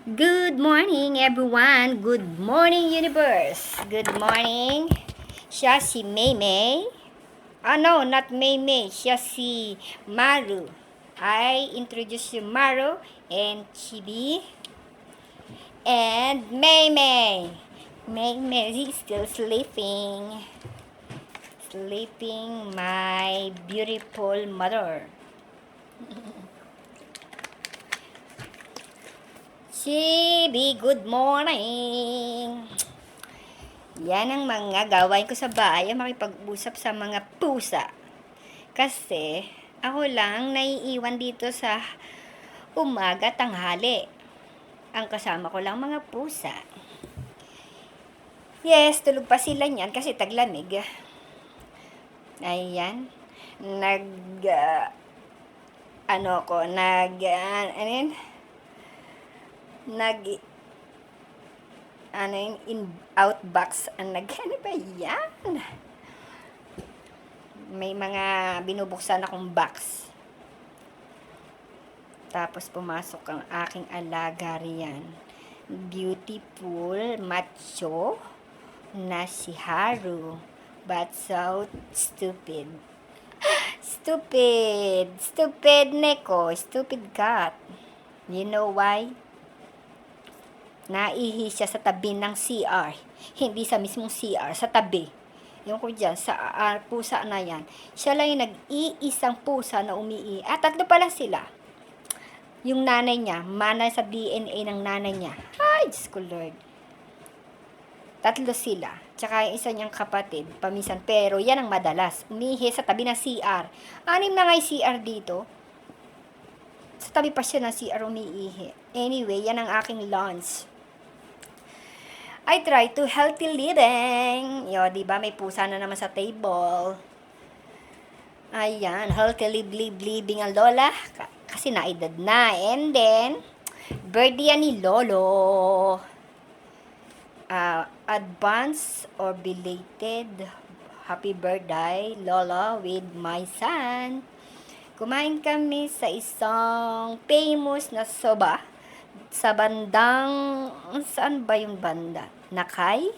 Good morning, everyone. Good morning, universe. Good morning. Siya si Maymay. No, not Maymay. Siya si Maru. I introduce you Maru and Chibi and Maymay. Maymay is still sleeping. Sleeping, my beautiful mother. Chibi, good morning. Yan ang mga gawain ko sa bahay, makipag-usap sa mga pusa. Kasi, ako lang naiiwan dito sa umaga, tanghali. Ang kasama ko lang mga pusa. Yes, tulog pa sila niyan kasi taglamig. Ayan. Nag, ano ko, ano yun? Outbox, ano ba yan? May mga binubuksan akong box. Tapos pumasok ang aking alaga riyan. Beautiful, macho, na si Haru. But so stupid. Stupid Neko. Stupid cat. You know why? Naihi siya sa tabi ng CR. Hindi sa mismong CR, sa tabi. Yung ko dyan, sa pusa na yan. Siya lang yung nag-iisang pusa na umiihi. Tatlo pala sila. Yung nanay niya, mana sa DNA ng nanay niya. Ay, Diyos ko Lord. Tatlo sila. Tsaka yung isa niyang kapatid, pamisan. Pero yan ang madalas. Umihi sa tabi ng CR. 6 na nga yung CR dito. Sa tabi pa siya ng CR umiihi. Anyway, yan ang aking lunch. I try to healthy living. Yo, diba? May pusa na naman sa table. Ayan, healthy living ang lola. Kasi naedad na. And then, birthday yan ni Lolo. Advance or belated happy birthday, Lola, with my son. Kumain kami sa isang famous na soba sa bandang, saan ba yung banda? Nakay?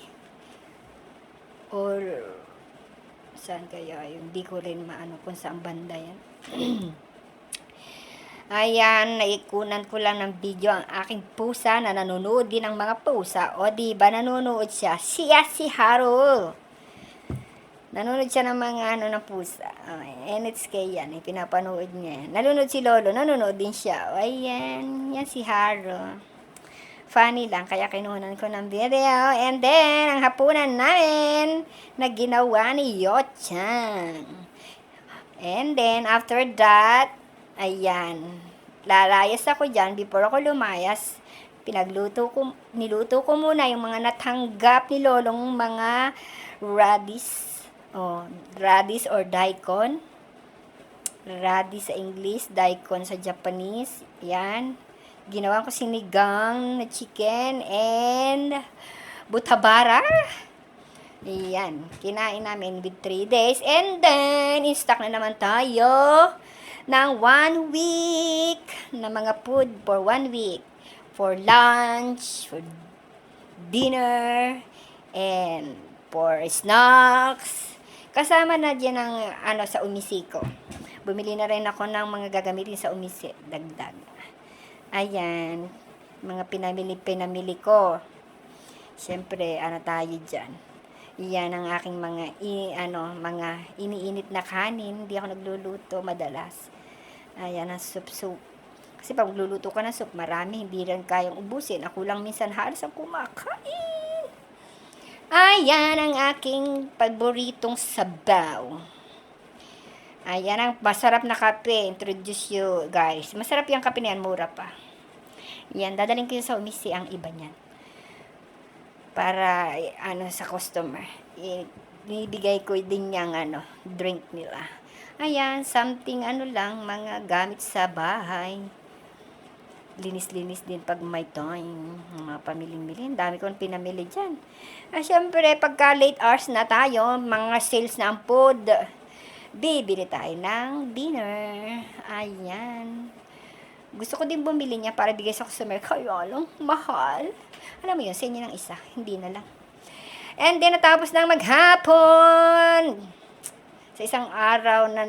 Or, saan kaya yun? Di ko rin maano kung saan banda yan. Ayan, naikunan ko lang ng video ang aking pusa na nanonood din ng mga pusa. O, diba nanonood siya? Siya si Haru. Nanonood siya ng mga ng pusa. NHK yan, pinapanood niya. Nanonood si Lolo, nanonood din siya. Ayan, yan si Haro. Funny lang, kaya kinunan ko ng video. And then, ang hapunan namin na ginawa ni Yo-chan. And then, after that, ayan, lalayas ako dyan. Before ako lumayas, niluto ko muna yung mga natanggap ni Lolong mga radish. Radish or daikon. Radish sa English, daikon sa Japanese. Yan. Ginawa ko sinigang na chicken and butabara. Yan. Kinain namin with 3 days. And then, in-stock na naman tayo ng 1 week na mga food for 1 week. For lunch, for dinner, and for snacks. Kasama na dyan ang sa umisi ko. Bumili na rin ako ng mga gagamitin sa umisi. Dagdag. Ayan. Mga pinamili ko. Siyempre, tayo dyan. Yan ang aking mga iniinit na kanin. Hindi ako nagluluto madalas. Ayan, ang soup. Kasi pag magluluto ka ng soup, marami. Hindi rin kayang ubusin. Ako lang minsan halos ang kumakain. Ayan ang aking paboritong sabaw. Ayan ang masarap na kape. Introduce you guys. Masarap yung kape niyan, mura pa. Yan, dadaling ko yun sa umisi ang iba niyan. Para, sa customer. Ibigay ko din yung, drink nila. Ayan, something, lang, mga gamit sa bahay. Linis-linis din pag may time. Mga pamiling-milin. Dami kong pinamili dyan. Siyempre, pagka late hours na tayo, mga sales na ang food, bibili tayo ng dinner. Ayan. Gusto ko din bumili niya para bigay sa customer. Kaya lang, mahal. Alam mo yun, sa inyo ng isa. Hindi na lang. And then, natapos ng maghapon. Sa isang araw na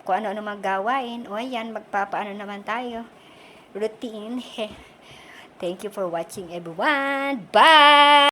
kung ano-ano magawain. O, ayan, magpapaano naman tayo. Routine. Thank you for watching, everyone. Bye!